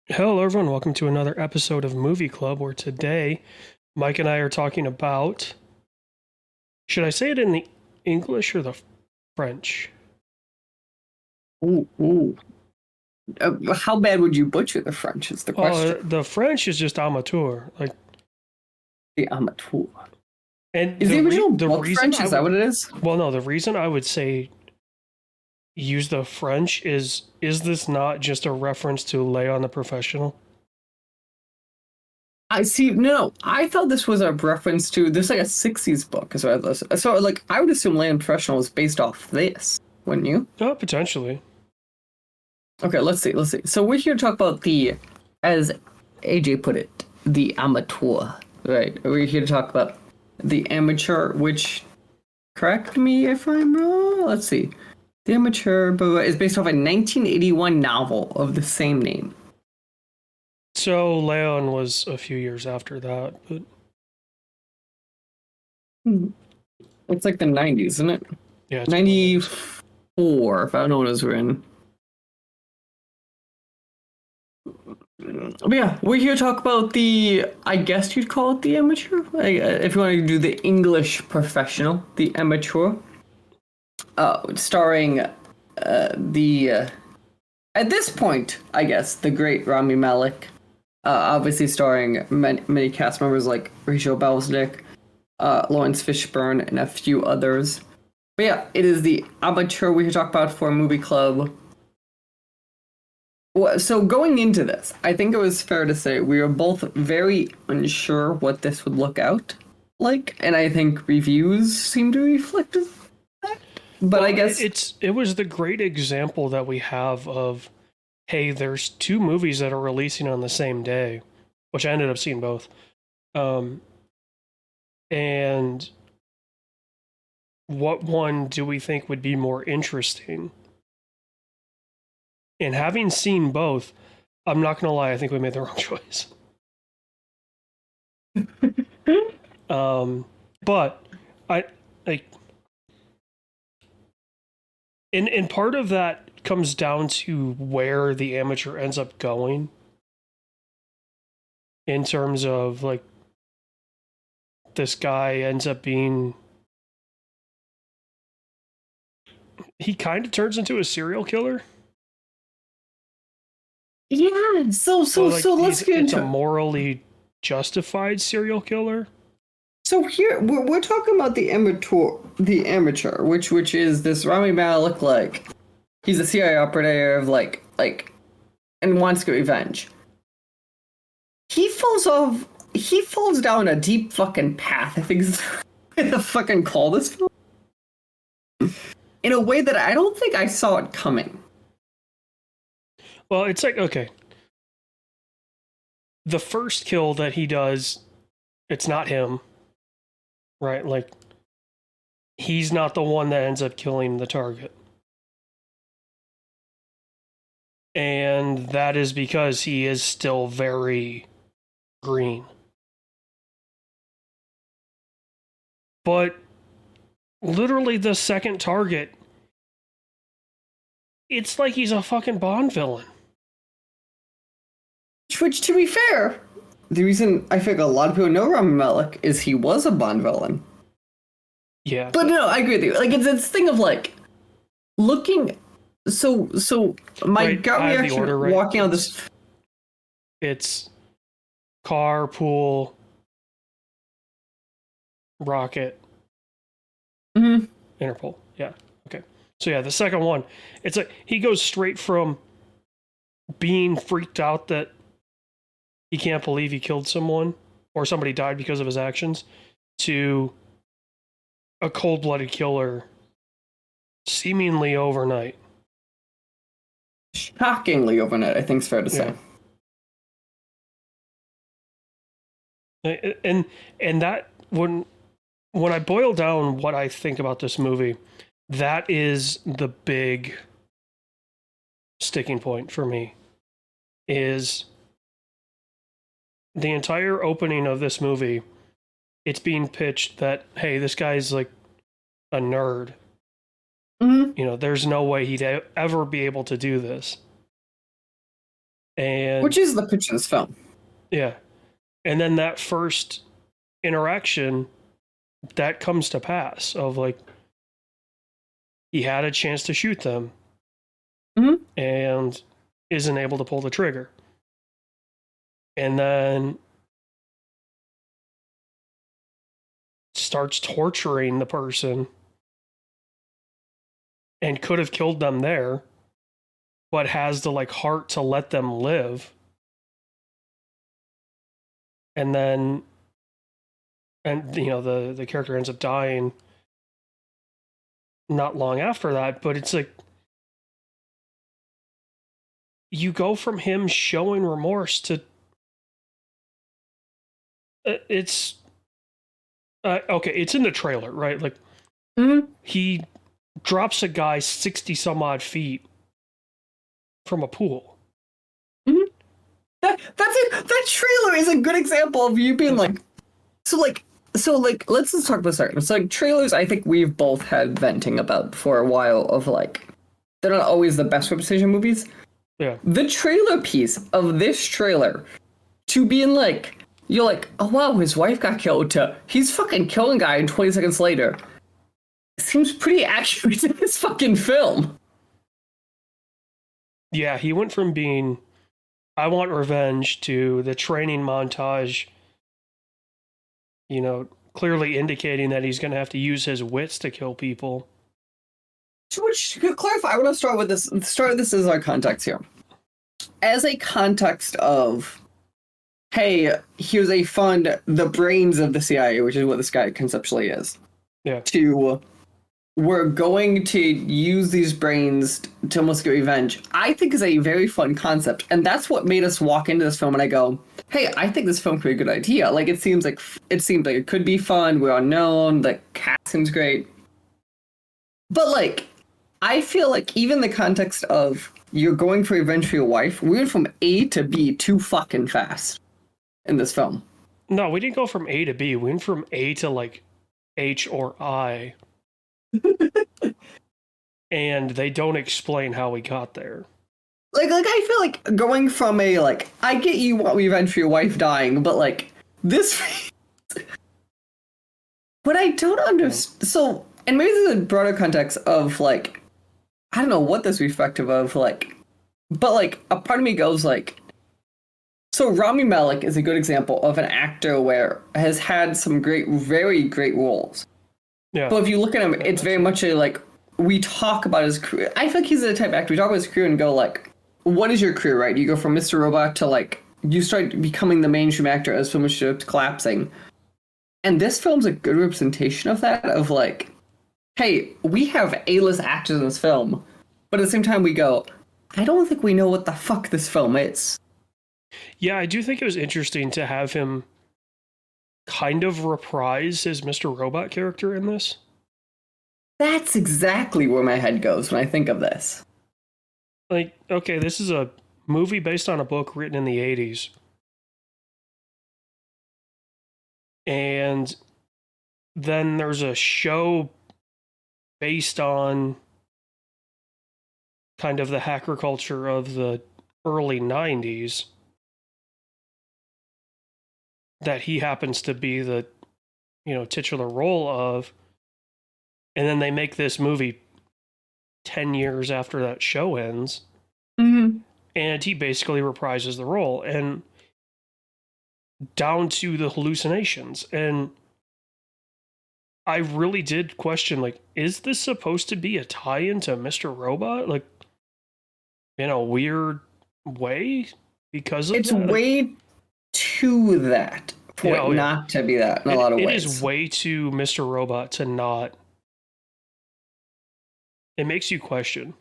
Hello, everyone. Welcome to another episode of Movie Club, where today Mike and I are talking about. Should I say it in the English or the French? Ooh, ooh. How bad would you butcher the French is the Well, question. the French is just amateur. Like, The amateur. and Is the original the book reason French? I Is that would what it is? well, no, the reason I would say use the French is this not just a reference to Leon the Professional? I see. No, I thought this was a reference to this, like a '60s book. Is what I was. So, like, I would assume Land Professional was based off this, wouldn't you? Oh, potentially. Okay, let's see. Let's see. So we're here to talk about as AJ put it, the amateur. Right. We're here to talk about the amateur, which, correct me if I'm wrong. Let's see. The Amateur is based off a 1981 novel of the same name. So Leon was a few years after that, but It's like the 90s, isn't it? yeah, it's 94, if I know what it was in. But yeah, we're here to talk about I guess you'd call it the amateur. If you want to do the English professional, the amateur. Starring at this point, I guess, the great Rami Malek. Obviously starring many cast members like Rachel Belznick, Lawrence Fishburne, and a few others. But yeah, it is the amateur we talk about for Movie Club. So going into this, I think it was fair to say we were both very unsure what this would look out like, and I think reviews seem to reflect that. But well, I guess it was the great example that we have of, hey, there's two movies that are releasing on the same day, which I ended up seeing both. And what one do we think would be more interesting? And having seen both, I'm not gonna lie, I think we made the wrong choice. But I like, and part of that comes down to where the amateur ends up going in terms of like this guy ends up being, he kind of turns into a serial killer. yeah. But like Let's get it's a into it. morally justified serial killer. So here we're talking about the amateur, which is this Rami Malek, like he's a CIA operative, and wants to get revenge. He falls off. He falls down a deep fucking path. I think is the fucking call this film in a way that I don't think I saw it coming. Well, it's like, okay, the first kill that he does, it's not him, right? Like, he's not the one that ends up killing the target. And that is because he is still very green. But literally, the second target, it's like he's a fucking Bond villain. Which, to be fair, the reason I think a lot of people know Rami Malek is he was a Bond villain. Yeah. But no, I agree with you. Like it's this thing of like looking. So my Right, gut I have the reaction order right. walking out this. It's car, pool, rocket, Mhm. Interpol. Yeah. Okay. So yeah, the second one, it's like he goes straight from being freaked out that he can't believe he killed someone or somebody died because of his actions to a cold-blooded killer seemingly overnight. Shockingly overnight, I think it's fair to say. Yeah. And that when I boil down what I think about this movie, that is the big sticking point for me, is the entire opening of this movie. It's being pitched that, hey, this guy's like a nerd. Mm-hmm. You know, there's no way he'd ever be able to do this. And Which is the pitch of this film. yeah. And then that first interaction, that comes to pass of like, he had a chance to shoot them and isn't able to pull the trigger. And then starts torturing the person and could have killed them there, but has the like heart to let them live. And then, and you know, the character ends up dying not long after that. But it's like, you go from him showing remorse to it's okay, it's in the trailer, right? Like, he drops a guy 60 some odd feet from a pool. That's it. That trailer is a good example of you being like, so let's just talk about start. So like trailers, I think we've both had venting about for a while of like, they're not always the best representation of movies. Yeah. The trailer piece of this trailer to being like, you're like, oh wow, his wife got killed, to he's fucking killing a guy and 20 seconds later seems pretty accurate to this fucking film. Yeah, he went from being, I want revenge, to the training montage, you know, clearly indicating that he's going to have to use his wits to kill people. Which, to clarify, I want to start with this. Start this as our context here. As a context of, hey, here's a fund, the brains of the CIA, which is what this guy conceptually is. Yeah. To, we're going to use these brains to almost get revenge, I think is a very fun concept. And that's what made us walk into this film and I go, hey, I think this film could be a good idea. Like, it seems like it could be fun. We're unknown. The cast seems great. But, like, I feel like even the context of you're going for revenge for your wife, we went from A to B too fucking fast in this film. No, we didn't go from A to B. We went from A to like H or I. And they don't explain how we got there. Like I feel like going from a, like, I get you want revenge for your wife dying, but like this what I don't understand, so, and maybe this is a broader context of like, I don't know what this respective of, like, but like a part of me goes like, so Rami Malek is a good example of an actor where has had some great, very great roles. Yeah. But if you look at him, it's very much a, like, we talk about his career. I feel like he's the type of actor, we talk about his career and go like, what is your career, right? You go from Mr. Robot to like, you start becoming the mainstream actor as film starts collapsing. And this film's a good representation of that, of like, hey, we have A-list actors in this film, but at the same time we go, I don't think we know what the fuck this film is. Yeah, I do think it was interesting to have him kind of reprise his Mr. Robot character in this. That's exactly where my head goes when I think of this. Like, okay, this is a movie based on a book written in the 80s. And then there's a show based on kind of the hacker culture of the early 90s that he happens to be the, you know, titular role of. And then they make this movie 10 years after that show ends. Mm-hmm. And he basically reprises the role, and down to the hallucinations. And I really did question, like, is this supposed to be a tie-in to Mr. Robot? Like, in a weird way? Because of it's that? way to that for Yeah, oh, it yeah. not to be that in a lot of It ways. is way too Mr. Robot to not. It makes you question.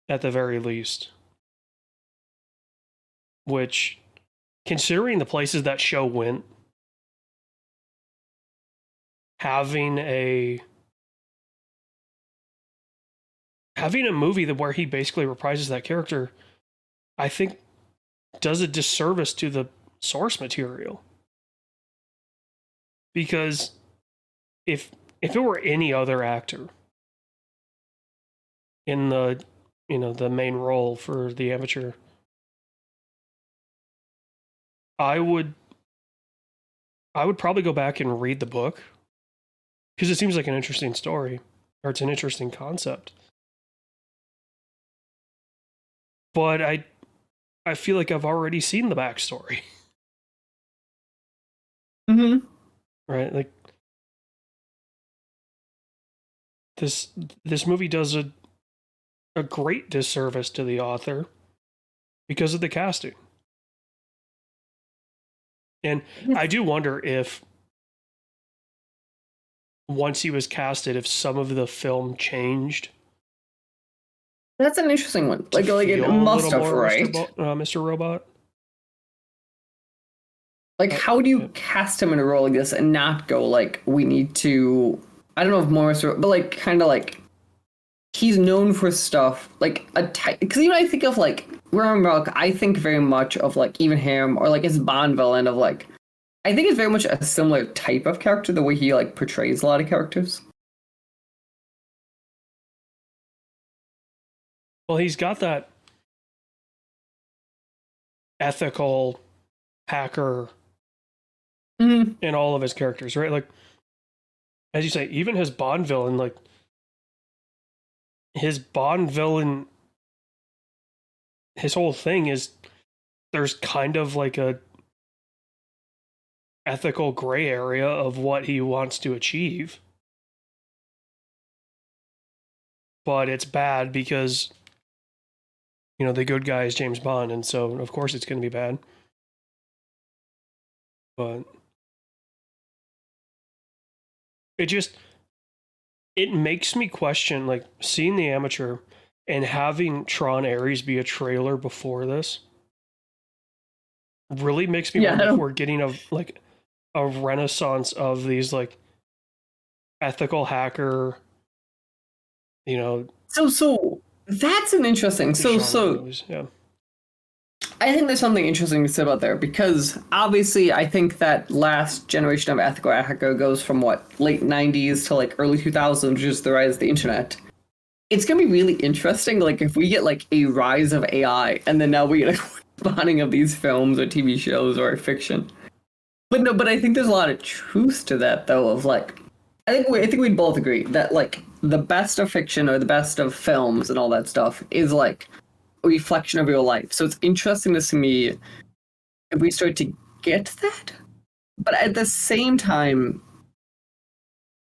At the very least. Which, considering the places that show went, having a movie that where he basically reprises that character, I think does a disservice to the source material. Because if it were any other actor in the, the main role for The Amateur. I would probably go back and read the book because it seems like an interesting story, or it's an interesting concept. But I feel like I've already seen the backstory. Mm-hmm. Right? Like this movie does a great disservice to the author because of the casting. And I do wonder if once he was casted, if some of the film changed. That's an interesting one. Like it feel must a little have, more right? Mr. Robot. Like, how do you cast him in a role like this and not go like, we need to? I don't know if Morris, but like, kind of like, he's known for stuff like a type. Because I think of like, remember, I think very much of like even him or like his Bond villain of like, I think it's very much a similar type of character the way he like portrays a lot of characters. Well, he's got that ethical hacker in all of his characters, right? Like, as you say, even his Bond villain, like his Bond villain, his whole thing is there's kind of like a ethical gray area of what he wants to achieve. But it's bad because, the good guy is James Bond, and so of course it's going to be bad. But it makes me question, like, seeing The Amateur and having Tron Ares be a trailer before this really makes me wonder if we're getting a renaissance of these like ethical hacker, So that's an interesting. movies. Yeah. I think there's something interesting to say about there because obviously I think that last generation of ethical hacker goes from what late 90s to like early 2000s, which is the rise of the internet. It's gonna be really interesting, like if we get like a rise of AI, and then now we get a spawning of these films or TV shows or fiction. But I think there's a lot of truth to that though. Of like, I think we'd both agree that like the best of fiction or the best of films and all that stuff is like a reflection of your life. So it's interesting to see me if we start to get that. But at the same time,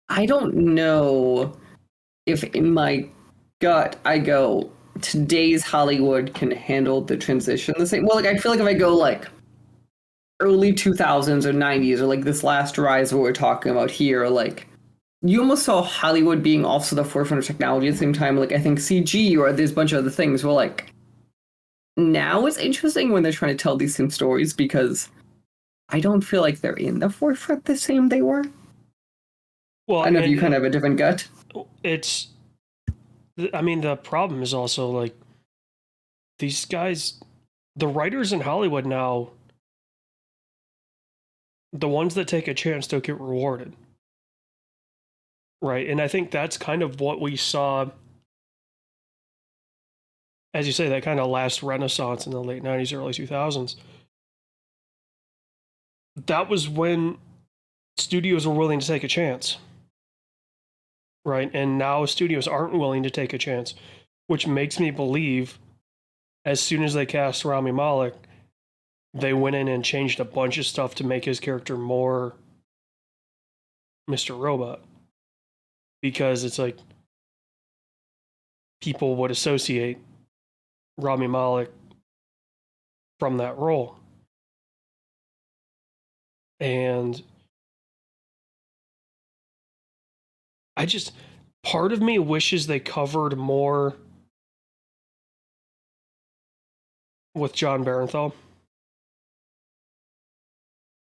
I don't know if in my gut I go, today's Hollywood can handle the transition the same. Well, like I feel like if I go like early 2000s or 90s or like this last rise what we're talking about here, like you almost saw Hollywood being also the forefront of technology at the same time. Like I think CG or there's a bunch of other things were like, now it's interesting when they're trying to tell these same stories because I don't feel like they're in the forefront the same they were. Well, I know if you kind of have a different gut. The problem is also like these guys, the writers in Hollywood now, the ones that take a chance don't get rewarded. Right. And I think that's kind of what we saw, as you say, that kind of last renaissance in the late 90s, early 2000s. That was when studios were willing to take a chance. Right. And now studios aren't willing to take a chance, which makes me believe as soon as they cast Rami Malek, they went in and changed a bunch of stuff to make his character more Mr. Robot. Because it's like people would associate Rami Malek from that role. And part of me wishes they covered more with John Barenthal.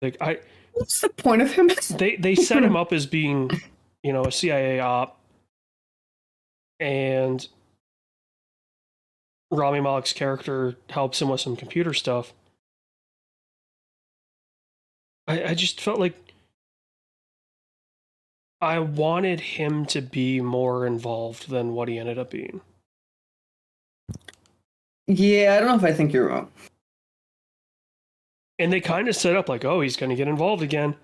Like what's the point of him? They set him up as being, a CIA op, and Rami Malek's character helps him with some computer stuff. I just felt like I wanted him to be more involved than what he ended up being. Yeah, I don't know if I think you're wrong. And they kind of set up like, oh, he's going to get involved again,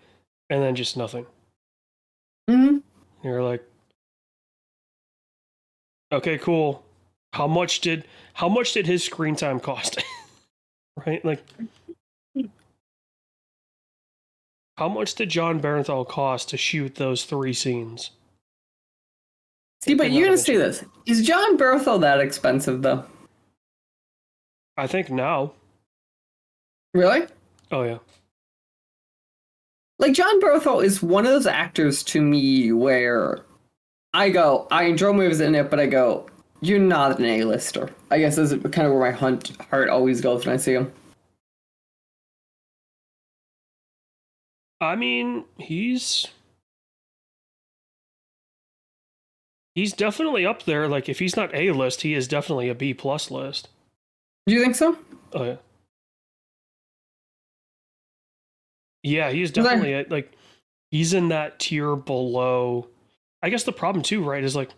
and then just nothing. Hmm. You're like, okay, cool. How much did his screen time cost? Right? Like, how much did John Barenthal cost to shoot those 3 scenes? See, but you're gonna say this. Is John Berthel that expensive though? I think now. Really? Oh yeah. Like John Berthel is one of those actors to me where I go, I enjoy movies in it, but I go, you're not an A-lister. I guess this is kind of where my heart always goes when I see him. I mean, he's definitely up there. Like, if he's not A list, he is definitely a B plus list. Do you think so? Oh yeah. Yeah, he's definitely like, he's in that tier below. I guess the problem too, right, is like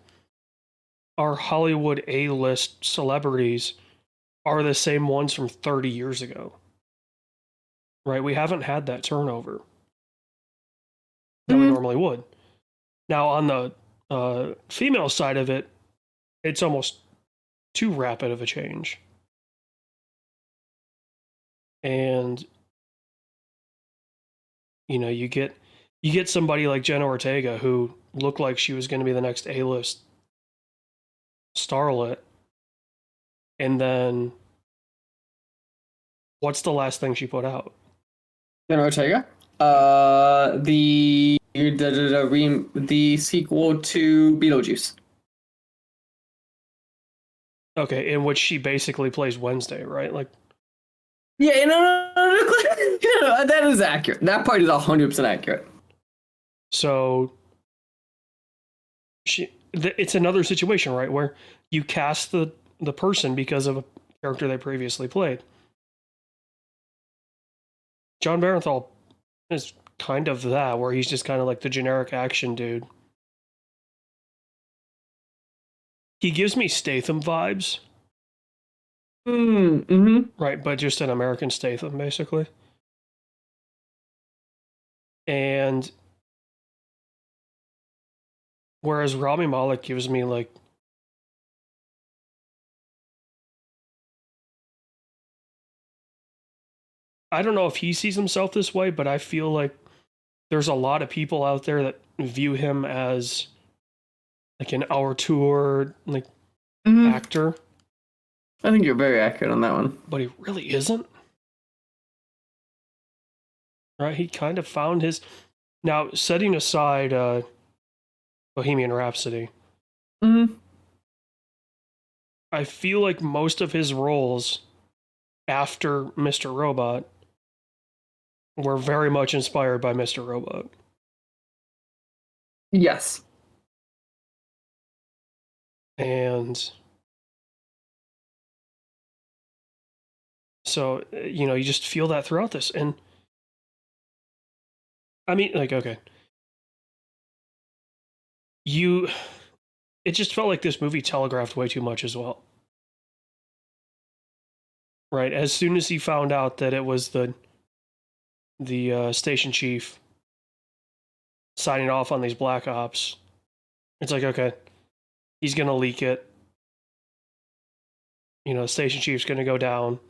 our Hollywood A list celebrities are the same ones from 30 years ago. Right? We haven't had that turnover that we normally would. Now, on the female side of it, it's almost too rapid of a change. And you know, you get somebody like Jenna Ortega who looked like she was going to be the next A-list starlet, and then what's the last thing she put out? Jenna Ortega? The sequel to Beetlejuice. Okay, in which she basically plays Wednesday, right? Like, yeah, no, that is accurate. That part is 100% accurate. So it's another situation, right, where you cast the person because of a character they previously played. John Barenthal is kind of that, where he's just kind of like the generic action dude. He gives me Statham vibes. Right, but just an American Statham, basically. And whereas Rami Malek gives me like I don't know if he sees himself this way, but I feel like there's a lot of people out there that view him as like an auteur like actor. I think you're very accurate on that one. But he really isn't. Right? He kind of found his. Now, setting aside Bohemian Rhapsody, I feel like most of his roles after Mr. Robot were very much inspired by Mr. Robot. Yes. And so, you know, you just feel that throughout this. And I mean, like, okay. It just felt like this movie telegraphed way too much as well. Right? As soon as he found out that it was the station chief signing off on these black ops, it's like, okay, he's going to leak it. You know, the station chief's going to go down.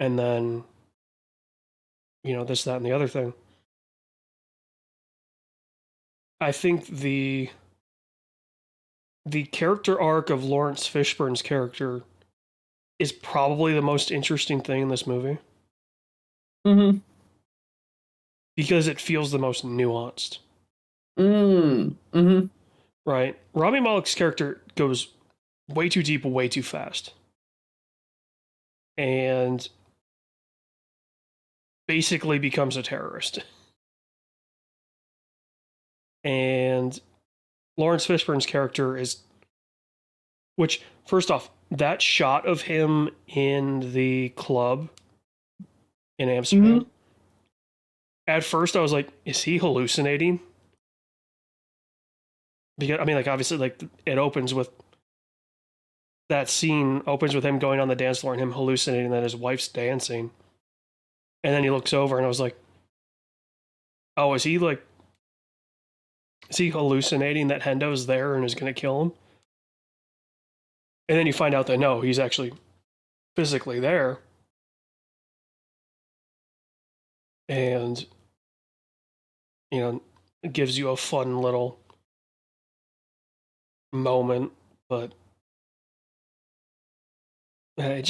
And then, you know, this, that, and the other thing. I think the character arc of Lawrence Fishburne's character is probably the most interesting thing in this movie. Because it feels the most nuanced. Right? Rami Malek's character goes way too deep, way too fast. And basically becomes a terrorist. And Lawrence Fishburne's character is, which, first off, that shot of him in the club in Amsterdam, at first I was like, is he hallucinating? Because, I mean, like, obviously, like, it opens with that scene opens with him going on the dance floor and him hallucinating that his wife's dancing. And then he looks over and I was like, oh, is he hallucinating that Hendo's there and is going to kill him? And then you find out that no, he's actually physically there. And, it gives you a fun little moment, but I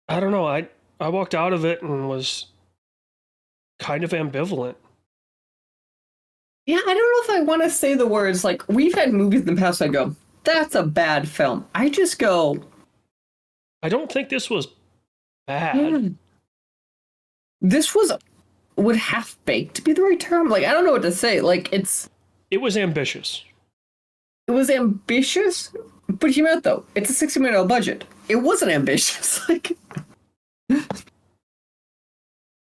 don't know. I walked out of it and was kind of ambivalent. Yeah, I don't know if I want to say the words like we've had movies in the past. I go, that's a bad film. I just go, I don't think this was bad. This would half-baked be the right term? Like, I don't know what to say. Like, it was ambitious. It was ambitious, but you know what, though? It's a $60 million budget. It wasn't ambitious. Like,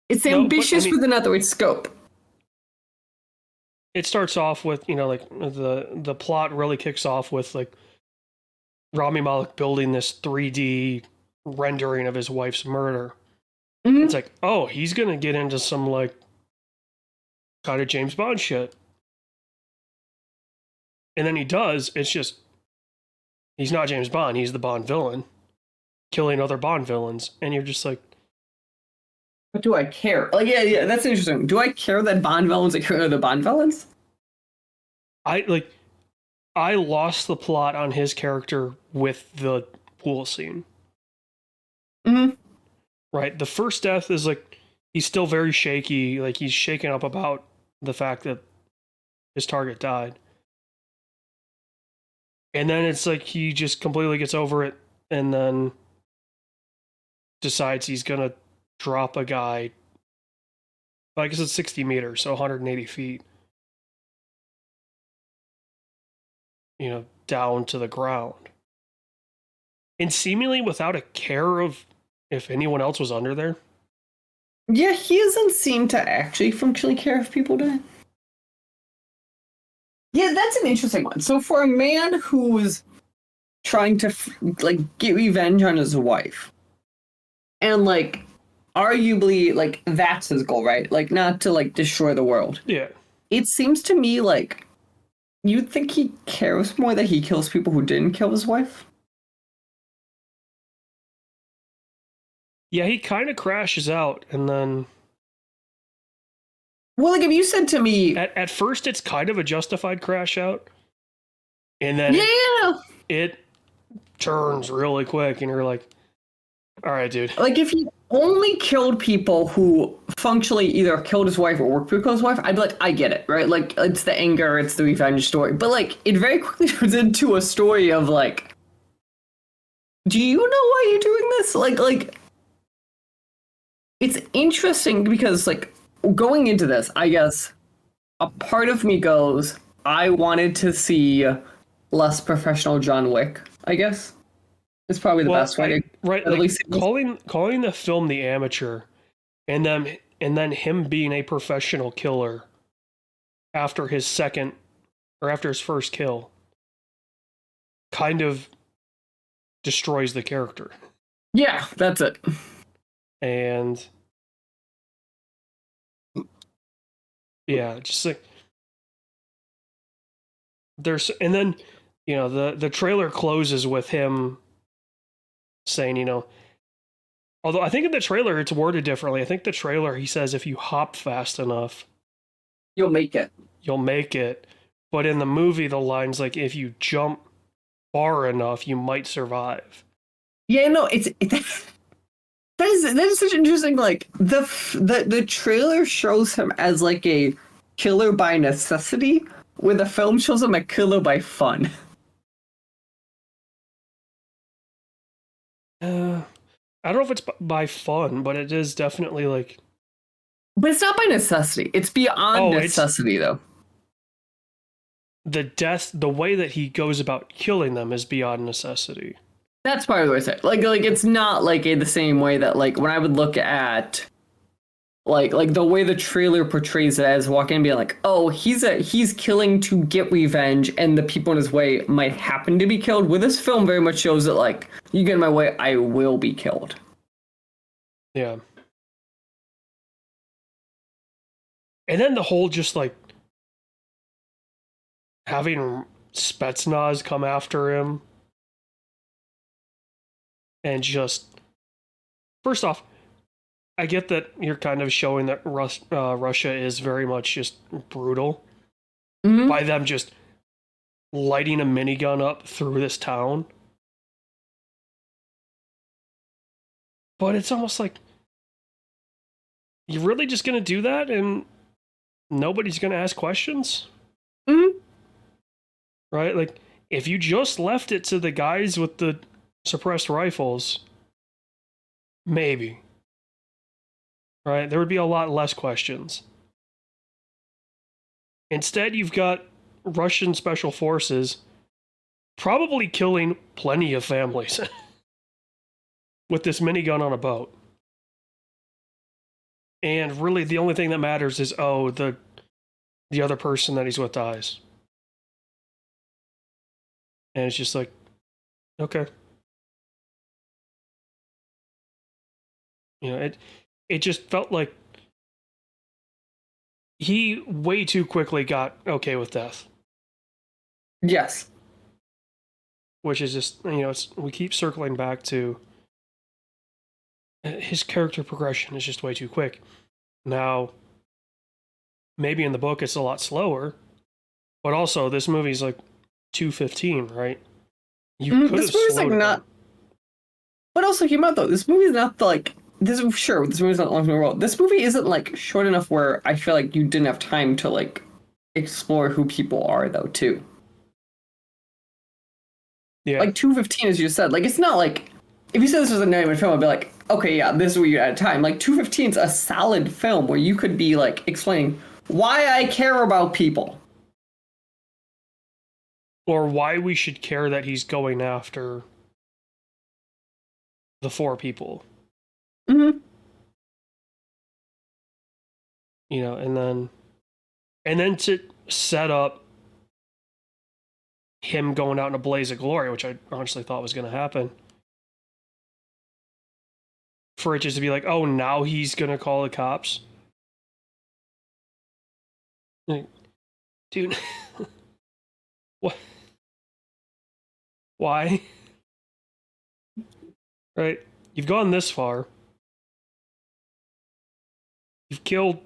it's ambitious with another scope. It starts off with, the plot really kicks off with, like, Rami Malek building this 3D rendering of his wife's murder. Mm-hmm. It's like, oh, he's going to get into some, like, kind of James Bond shit. And then he does. It's just, he's not James Bond. He's the Bond villain, killing other Bond villains. And you're just like, but do I care? Like, yeah, that's interesting. Do I care that Bond villains are the Bond villains? I lost the plot on his character with the pool scene. Mm-hmm. Right? The first death is like, he's still very shaky. Like, he's shaken up about the fact that his target died. And then it's like he just completely gets over it and then decides he's going to drop a guy. I guess it's 60 meters, so 180 feet. Down to the ground. And seemingly without a care of if anyone else was under there. Yeah, he doesn't seem to actually functionally care if people die. Yeah, that's an interesting one. So for a man who was trying to get revenge on his wife, and arguably that's his goal, right? Like not to destroy the world. Yeah. It seems to me like you'd think he cares more that he kills people who didn't kill his wife. Yeah, he kind of crashes out and then. Well, if you said to me... At first, it's kind of a justified crash out. And then it turns really quick, and you're like, all right, dude. Like, if he only killed people who functionally either killed his wife or worked to kill his wife, I'd be like, I get it, right? Like, it's the anger, it's the revenge story. But, it very quickly turns into a story of, do you know why you're doing this? It's interesting because, going into this, I guess a part of me goes, I wanted to see less professional John Wick, I guess. It's probably the best way to at least calling the film The Amateur and then him being a professional killer after his first kill kind of destroys the character. Yeah, that's it. And yeah, just there's, and then, the trailer closes with him saying, although I think in the trailer it's worded differently. I think the trailer, he says, if you hop fast enough, you'll make it. But in the movie, the line's like, if you jump far enough, you might survive. Yeah, no, that is such interesting. The trailer shows him as a killer by necessity, where the film shows him a killer by fun. I don't know if it's by fun, but it is definitely But it's not by necessity. It's beyond necessity, though. The way that he goes about killing them is beyond necessity. That's part of the way I say it. It's not the same way that when I would look at Like the way the trailer portrays it as walking and being like, oh, he's killing to get revenge, and the people in his way might happen to be killed. Where this film very much shows that like, you get in my way, I will be killed. Yeah. And then the whole just like having Spetsnaz come after him and just, first off, I get that you're kind of showing that Russia is very much just brutal Mm-hmm. by them just lighting a minigun up through this town. But it's almost like, you're really just going to do that and nobody's going to ask questions? Mm-hmm. Right? Like, if you just left it to the guys with the suppressed rifles, maybe. Right? There would be a lot less questions. Instead, you've got Russian special forces probably killing plenty of families with this minigun on a boat. And really, the only thing that matters is, oh, the other person that he's with dies. And it's just like, okay. You know, it just felt like he way too quickly got okay with death. Yes. Which is just, you know, we keep circling back to his character progression is just way too quick. Now, maybe in the book it's a lot slower, but also this movie's like 2:15, right? You could This have movie's slowed like it not. down. But also, keep in mind though, this movie's not the, like this. Sure, this movie's not long in a row. This movie isn't like short enough where I feel like you didn't have time to like explore who people are though too. Yeah. Like 2:15, as you said, like it's not like if you said this was a 90-minute film, I'd be like, okay, yeah, this is where you're at a time. Like 2:15 is a solid film where you could be like explaining why I care about people. Or why we should care that he's going after the 4 people. Mm-hmm. You know, and then to set up him going out in a blaze of glory, which I honestly thought was going to happen. For it just to be like, oh, now he's going to call the cops. Like, dude, what? Why? Right? You've gone this far. You've killed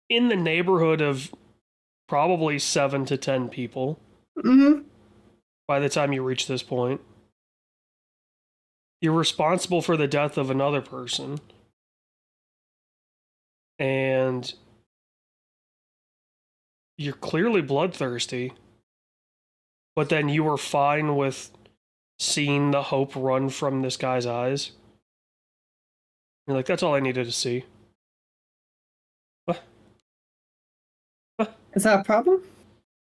in the neighborhood of probably 7 to 10 people Mm-hmm. by the time you reach this point. You're responsible for the death of another person. And you're clearly bloodthirsty. But then you were fine with seeing the hope run from this guy's eyes. You're like, that's all I needed to see. What? What? Is that a problem?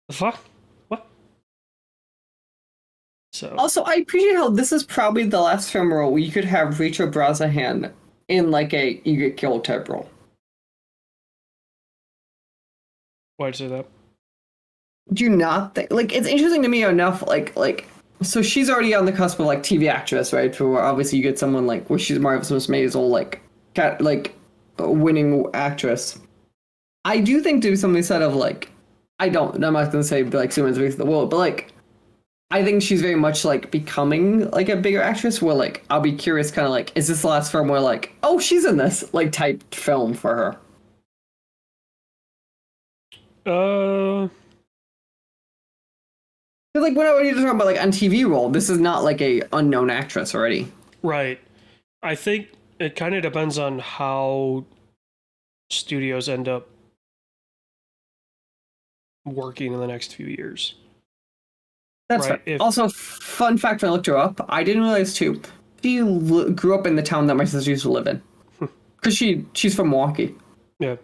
The fuck? What? So. Also, I appreciate how this is probably the last film role where you could have Rachel Brosnahan in like a you get killed type role. Why'd you say that? Do you not think like it's interesting to me enough like so she's already on the cusp of like TV actress, right? For obviously you get someone like where she's Marvelous Miss Maisel, like cat like a winning actress. I do think to something said of like I'm not gonna say like Superman's Face of the World, but like I think she's very much like becoming like a bigger actress where like I'll be curious kind of like is this the last film where like oh she's in this like type film for her? Like when you're talking about like on TV role, this is not like a unknown actress already. Right. I think it kind of depends on how studios end up working in the next few years. That's right. Right. Also, fun fact when I looked her up, I didn't realize too. She grew up in the town that my sister used to live in, because she's from Milwaukee. Yeah.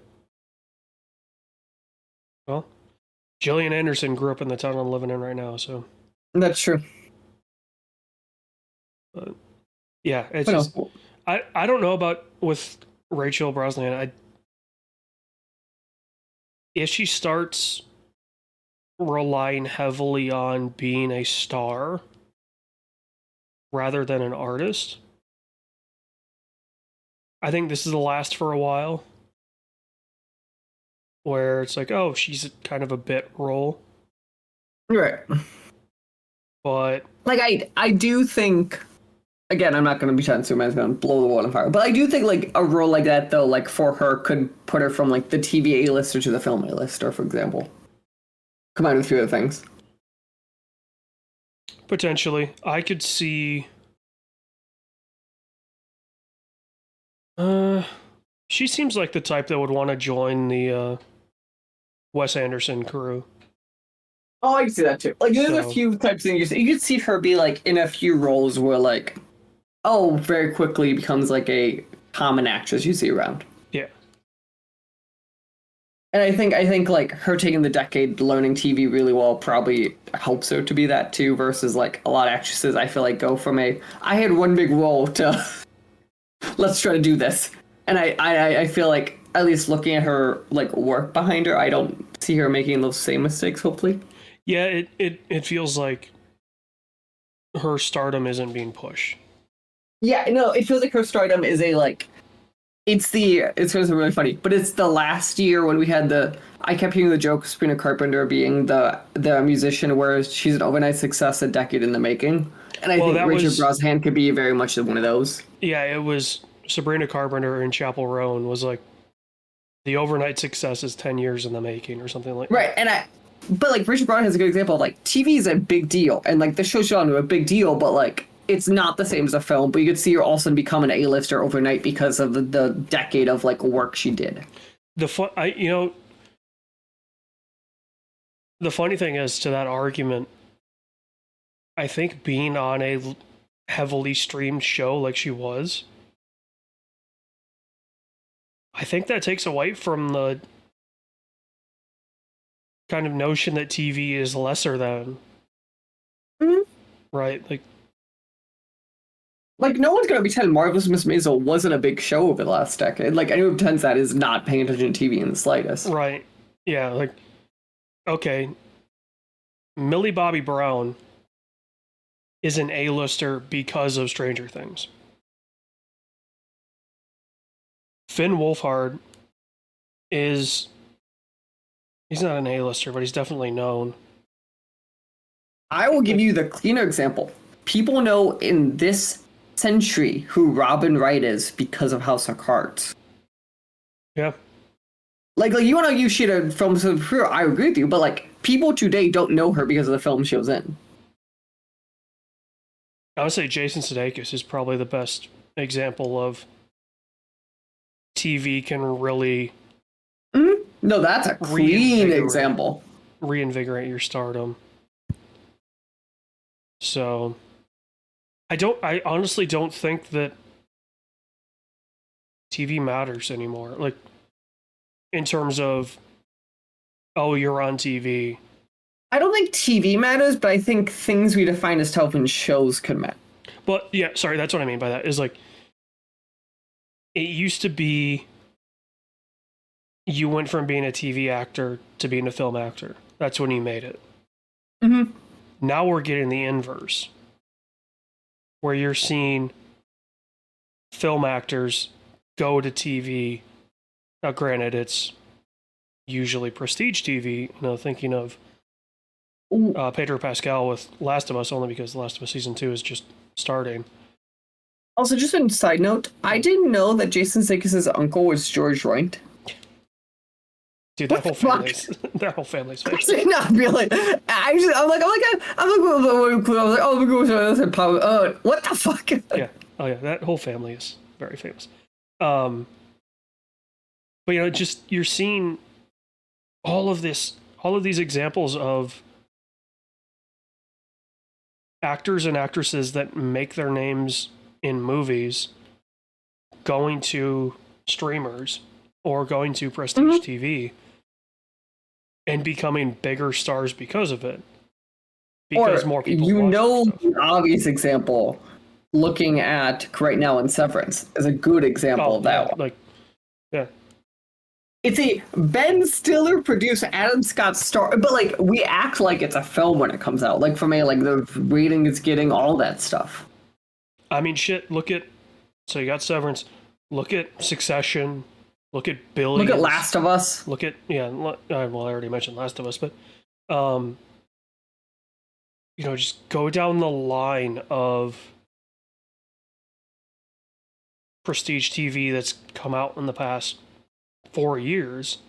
Well, Gillian Anderson grew up in the town I'm living in right now, so. That's true. But yeah, it's just I don't know about with Rachel Brosnahan, if she starts relying heavily on being a star rather than an artist, I think this is the last for a while. Where it's like, oh, she's kind of a bit role. Right. But like I do think, again, I'm not going to be trying to Superman's going to blow the world on fire, but I do think like a role like that though, like for her, could put her from like the TV A-lister to the film A-lister, for example. Combined with a few other things. Potentially, I could see. She seems like the type that would want to join the Wes Anderson crew. Oh, I can see that too. Like, there's So- a few types of things you could see her be like in a few roles where like, oh, very quickly becomes like a common actress you see around. Yeah. And I think like her taking the decade learning TV really well probably helps her to be that too, versus like a lot of actresses I feel like go from I had one big role to let's try to do this. And I feel like at least looking at her like work behind her, I don't see her making those same mistakes, hopefully. Yeah, it feels like her stardom isn't being pushed. Yeah, no, it feels like her stardom is a like it's really funny, but it's the last year when we had I kept hearing the joke of Sabrina Carpenter being the musician, whereas she's an overnight success, a decade in the making. And I think Richard Brosnahan could be very much one of those. Yeah, it was Sabrina Carpenter in Chapel Row and was like, the overnight success is 10 years in the making or something like that. Right, but like Richard Brosnahan is a good example of like TV is a big deal, and like the show's on to a big deal, but like it's not the same as a film. But you could see her all of a sudden become an A-lister overnight because of the decade of like work she did. The funny thing is, to that argument, I think being on a heavily streamed show like she was, I think that takes away from the kind of notion that TV is lesser than. Mm-hmm. Right? Like, no one's going to pretend Marvelous Miss Maisel wasn't a big show over the last decade. Like, anyone who pretends that is not paying attention to TV in the slightest. Right. Yeah, like, okay, Millie Bobby Brown is an A-lister because of Stranger Things. Finn Wolfhard he's not an A-lister, but he's definitely known. I will give you the cleaner example. People know in this century who Robin Wright is because of House of Cards. Yeah. Like you want to use shit of films of her, I agree with you, but like people today don't know her because of the film she was in. I would say Jason Sudeikis is probably the best example of TV can really No, that's a clean example. Reinvigorate your stardom. So I honestly don't think that TV matters anymore. Like, in terms of, oh, you're on TV. I don't think TV matters, but I think things we define as television shows could matter. But yeah, sorry, that's what I mean by that. Is like, it used to be you went from being a TV actor to being a film actor. That's when you made it. Mm-hmm. Now we're getting the inverse, where you're seeing film actors go to TV. Now, granted, it's usually prestige TV. Thinking of Pedro Pascal with Last of Us, only because Last of Us Season 2 is just starting. Also, just a side note, I didn't know that Jason Sudeikis' uncle was George Roint. Dude, that whole family's I did not really. I'm like, oh, what the fuck? Yeah. Oh yeah, that whole family is very famous. But just you're seeing all of these examples of actors and actresses that make their names in movies going to streamers or going to prestige TV and becoming bigger stars because of it. Because more people the obvious example, looking at right now in Severance, is a good example of that one. Like, Yeah. It's a Ben Stiller produced Adam Scott star, but like we act like it's a film when it comes out. Like for me, like the rating it's getting, all that stuff. I mean, shit. Look at so you got Severance. Look at Succession. Look at Billions. Look at Last of Us. Look at well, I already mentioned Last of Us, but you know, just go down the line of prestige TV that's come out in the past 4 years,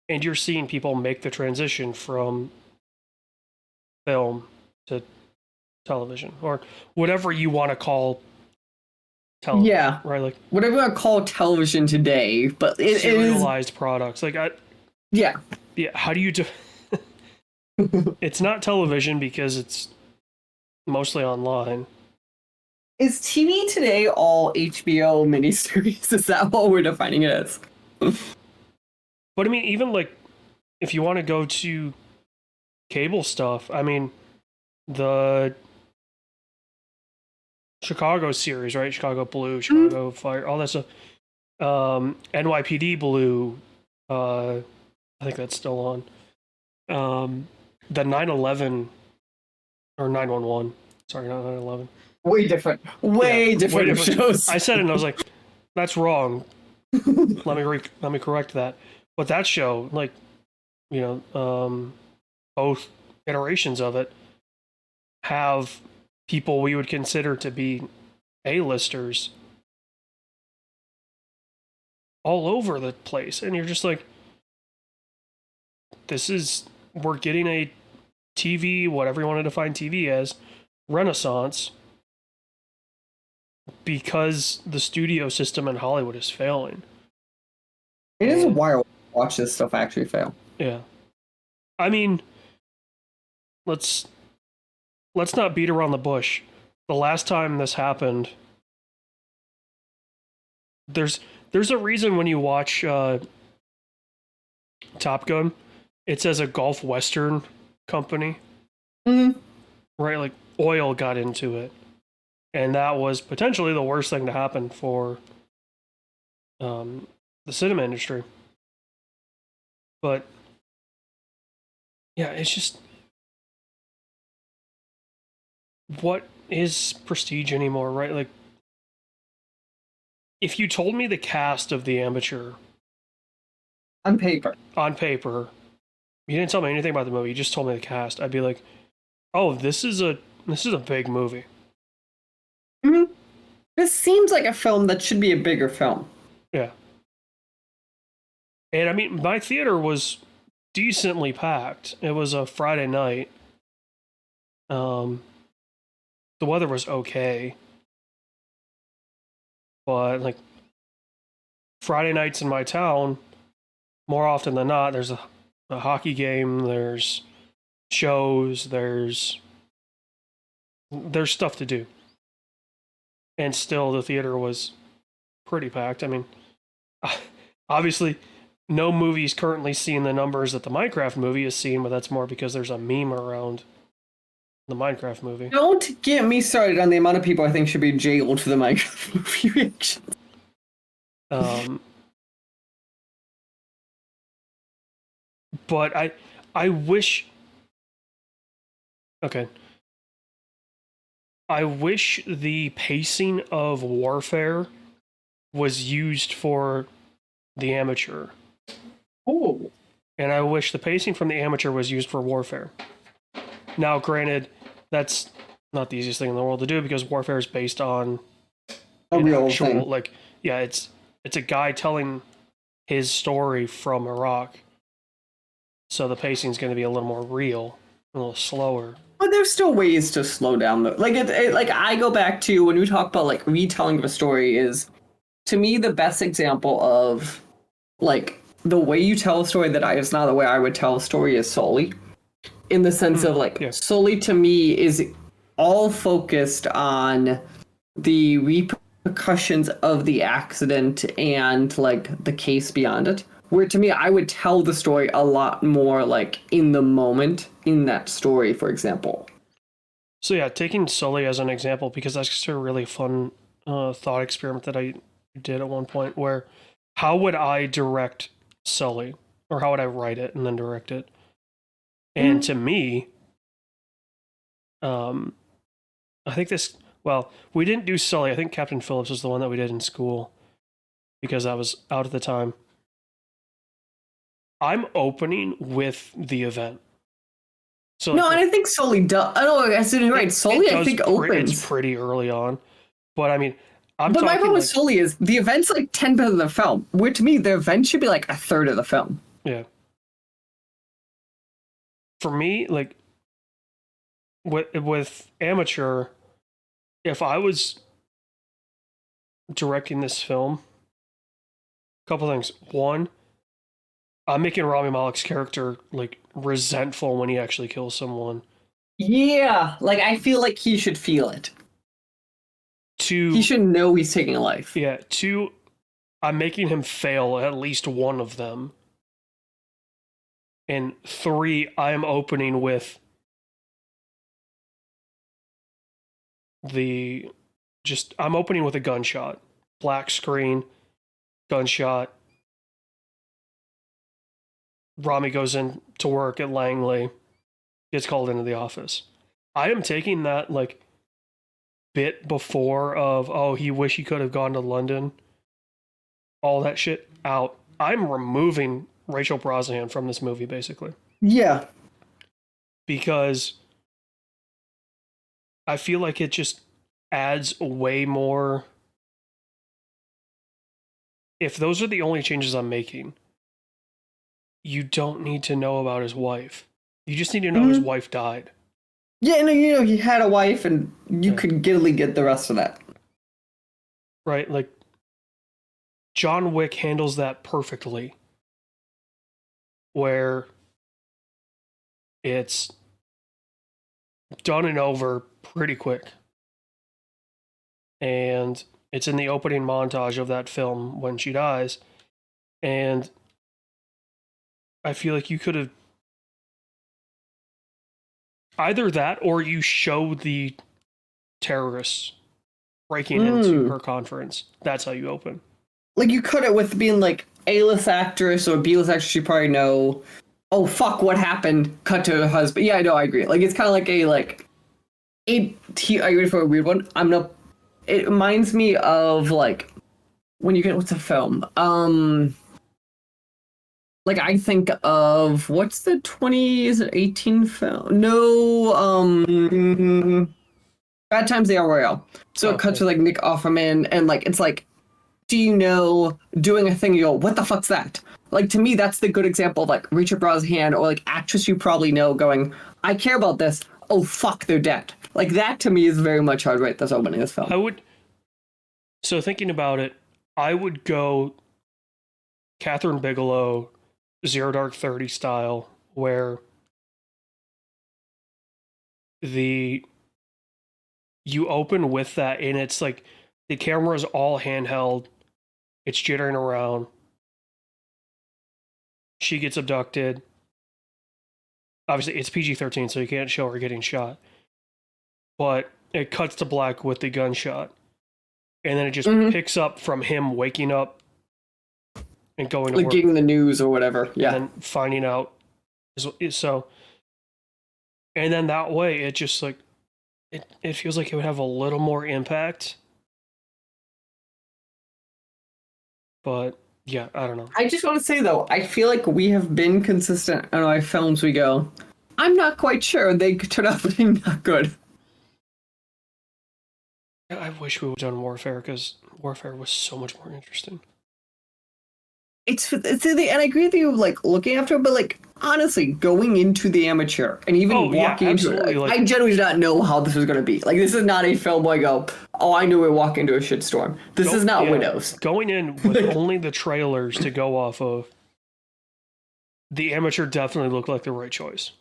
and you're seeing people make the transition from film to television or whatever you want to call television. Yeah, right. Like whatever you want to call television today, but it is serialized products. Like yeah. How do you do? It's not television because it's mostly online. Is TV today all HBO miniseries? Is that what we're defining it as? But I mean, even like if you want to go to cable stuff, I mean, the Chicago series, right? Chicago Blue, Chicago Fire, all that stuff. NYPD Blue, I think that's still on. The 9/11 or 911. Sorry, not 9/11. Way different. Way different shows. I said it and I was like, that's wrong. let me correct that. But that show, like, you know, both iterations of it have people we would consider to be A-listers all over the place, and you're just like, we're getting a TV, whatever you want to define TV as, renaissance, because the studio system in Hollywood is failing. It is wild to watch this stuff actually fail. Yeah. I mean, let's not beat around the bush. The last time this happened, there's a reason when you watch Top Gun, it says a Gulf Western company. Mm-hmm. Right? Like oil got into it. And that was potentially the worst thing to happen for the cinema industry. But yeah, it's just, what is prestige anymore, right? Like, if you told me the cast of The Amateur on paper, you didn't tell me anything about the movie, you just told me the cast, I'd be like, oh, this is a big movie. Mm-hmm. This seems like a film that should be a bigger film. Yeah. And I mean, my theater was decently packed. It was a Friday night. The weather was okay. But like Friday nights in my town, more often than not, there's a hockey game, there's shows, there's stuff to do. And still the theater was pretty packed. I mean, obviously no movie's currently seeing the numbers that the Minecraft movie is seeing, but that's more because there's a meme around the Minecraft movie. Don't get me started on the amount of people I think should be jailed for the Minecraft movie reactions. But I wish. Okay. I wish the pacing of Warfare was used for The Amateur. Oh. And I wish the pacing from The Amateur was used for Warfare. Now, granted, that's not the easiest thing in the world to do because Warfare is based on a real thing. Like, yeah, it's a guy telling his story from Iraq. So the pacing is going to be a little more real, a little slower. But there's still ways to slow down though. Like like I go back to when we talk about like retelling of a story is, to me, the best example of like the way you tell a story that is not the way I would tell a story is Sully. In the sense of like Sully to me is all focused on the repercussions of the accident and like the case beyond it. Where to me, I would tell the story a lot more like in the moment in that story, for example. So yeah, taking Sully as an example, because that's just a really fun thought experiment that I did at one point where how would I direct Sully, or how would I write it and then direct it? And to me, I think this. Well, we didn't do Sully. I think Captain Phillips was the one that we did in school because I was out at the time. I'm opening with the event. So No, and I think Sully does. I don't know. I said you're right. Sully, I think, opens. It's pretty early on, but I mean, But my problem with Sully is the event's like 10% of the film. Where to me, the event should be like a third of the film. Yeah. For me, like with Amateur, if I was directing this film, a couple things. One, I'm making Rami Malek's character like resentful when he actually kills someone. Yeah, like I feel like he should feel it. Two, he should know he's taking a life. Yeah. Two, I'm making him fail at least one of them. And three, I am opening with I'm opening with a gunshot. Black screen, gunshot. Rami goes in to work at Langley, gets called into the office. I am taking that like bit before of, oh, he wish he could have gone to London, all that shit out. I'm removing Rachel Brosnahan from this movie, basically. Yeah. Because I feel like it just adds way more. If those are the only changes I'm making, you don't need to know about his wife. You just need to know his wife died. Yeah, no, you know, he had a wife, and you could giddily get the rest of that. Right, like, John Wick handles that perfectly. Where it's done and over pretty quick. And it's in the opening montage of that film when she dies. And I feel like you could have either that or you show the terrorists breaking into her conference. That's how you open. Like, you could have with being like A-list actress or B-list actress, you probably know, oh, fuck, what happened? Cut to her husband. Yeah, I know, I agree. Like, it's kind of like are you ready for a weird one? It reminds me of, like, when you get, what's a film? Like, I think of, what's the 18 film? No, Bad Times at El Royale. So it cuts to, like, Nick Offerman, and, like, it's like, do you know, doing a thing, you go, what the fuck's that? Like, to me, that's the good example of, like, Richard Brosnahan or, like, actress you probably know going, I care about this. Oh, fuck, they're dead. Like, that, to me, is very much hard right that's opening this film. So thinking about it, I would go Catherine Bigelow, Zero Dark 30 style, where you open with that, and it's like, the camera is all handheld. It's jittering around. She gets abducted. Obviously, it's PG-13, so you can't show her getting shot. But it cuts to black with the gunshot. And then it just picks up from him waking up and going to work. Getting the news or whatever, yeah. And then finding out. So, and then that way, it just like, it feels like it would have a little more impact. But yeah, I don't know. I just want to say though, I feel like we have been consistent on our films. We go, I'm not quite sure they could turn out being not good. I wish we would have done Warfare, because Warfare was so much more interesting. It's and I agree with you, like, looking after it, but, like, honestly, going into The Amateur and even walking into it, like, I generally did not know how this was going to be. Like, this is not a film where I go, oh, I knew we'd walk into a shitstorm. This is not Widows. Going in with only the trailers to go off of, The Amateur definitely looked like the right choice.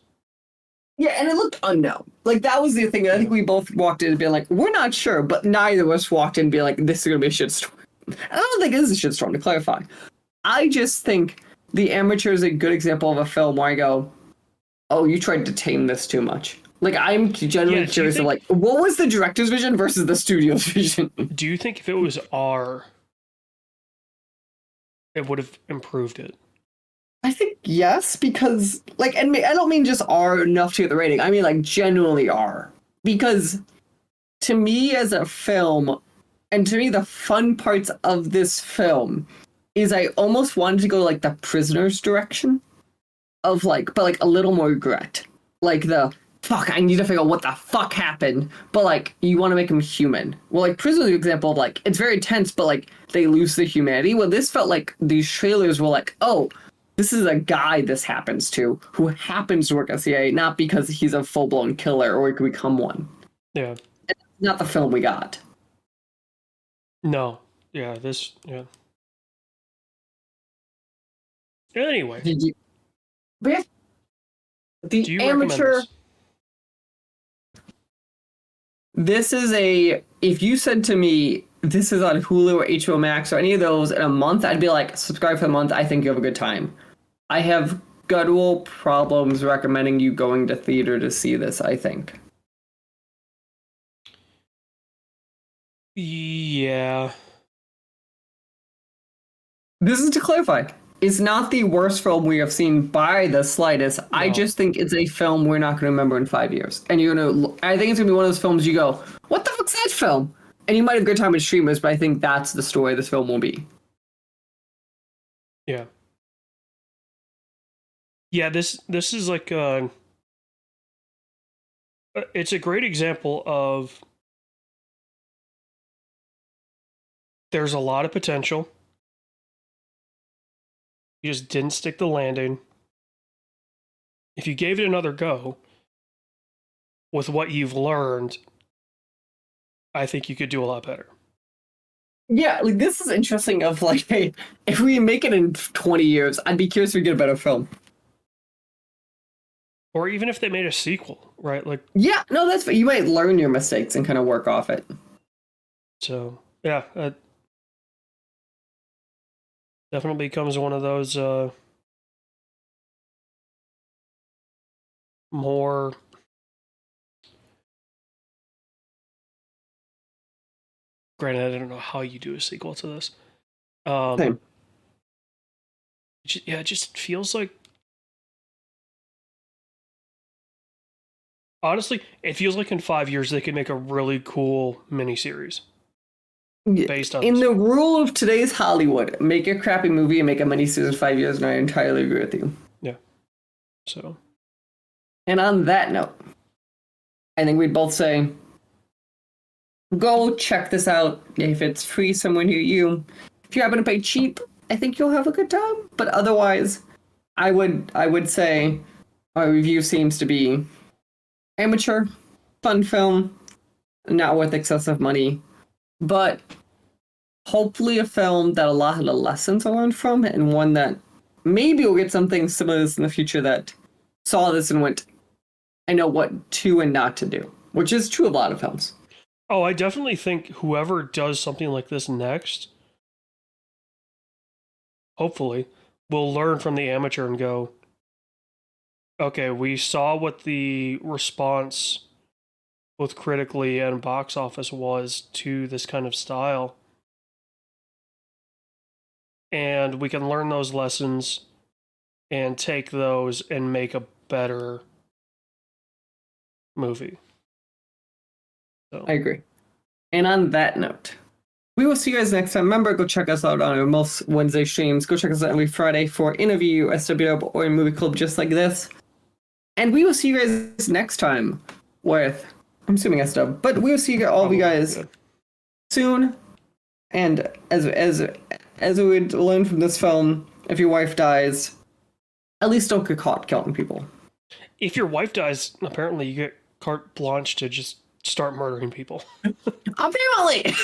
Yeah, and it looked unknown. Like, that was the thing. I think we both walked in and being like, we're not sure, but neither of us walked in and being like, this is going to be a shitstorm. I don't think it is a shitstorm, to clarify. I just think The Amateur is a good example of a film where I go, oh, you tried to tame this too much. Like, I'm genuinely curious of, like, what was the director's vision versus the studio's vision? Do you think if it was R, it would have improved it. I think yes, because like, and I don't mean just are enough to get the rating. I mean like genuinely are, because to me as a film, and to me the fun parts of this film is I almost wanted to go like the Prisoners direction of like, but like a little more regret, like the fuck, I need to figure out what the fuck happened, but like you want to make him human. Well, like Prisoners example of like it's very tense, but like they lose the humanity. Well, this felt like these trailers were like, oh, this is a guy this happens to who happens to work at CIA, not because he's a full blown killer or he could become one. Yeah. It's not the film we got. No. Yeah. Yeah. Anyway. Did you? But yeah, Do the you recommend amateur. this? This is a. If you said to me, this is on Hulu or HBO Max or any of those in a month, I'd be like, subscribe for the month. I think you have a good time. I have guttural problems recommending you going to theater to see this, I think. Yeah. This is to clarify. It's not the worst film we have seen by the slightest. No. I just think it's a film we're not going to remember in 5 years. And you're going to, I think it's going to be one of those films you go, what the fuck's that film? And you might have a good time with streamers, but I think that's the story this film will be. Yeah. Yeah, this is like it's a great example of there's a lot of potential. You just didn't stick the landing. If you gave it another go with what you've learned, I think you could do a lot better. Yeah, like this is interesting of like, hey, if we make it in 20 years, I'd be curious if we get a better film. Or even if they made a sequel, right? Like, yeah, no, that's you might learn your mistakes and kind of work off it. So, yeah, definitely becomes one of those more granted, I don't know how you do a sequel to this. Same. Yeah, it just feels like, honestly, it feels like in 5 years they could make a really cool miniseries based on in the rule of today's Hollywood, make a crappy movie and make a miniseries in 5 years, and I entirely agree with you. Yeah. So. And on that note, I think we'd both say, go check this out if it's free somewhere near you. If you happen to pay cheap, I think you'll have a good time. But otherwise, I would say our review seems to be amateur, fun film, not worth excessive money, but hopefully a film that a lot of the lessons are learned from, and one that maybe will get something similar to this in the future that saw this and went, I know what to and not to do, which is true of a lot of films. Oh, I definitely think whoever does something like this next, hopefully, will learn from the amateur and go, okay, we saw what the response both critically and box office was to this kind of style. And we can learn those lessons and take those and make a better movie. So. I agree. And on that note, we will see you guys next time. Remember, go check us out on our most Wednesday streams. Go check us out every Friday for Interview, SWW, or a movie club just like this. And we will see you guys next time with, I'm assuming SW, but we will see all of you guys soon. And as we would learn from this film, if your wife dies, at least don't get caught killing people. If your wife dies, apparently you get carte blanche to just start murdering people. Apparently.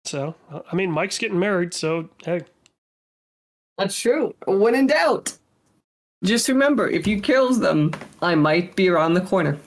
So, I mean, Mike's getting married, so hey. That's true. When in doubt, just remember, if you kills them, I might be around the corner.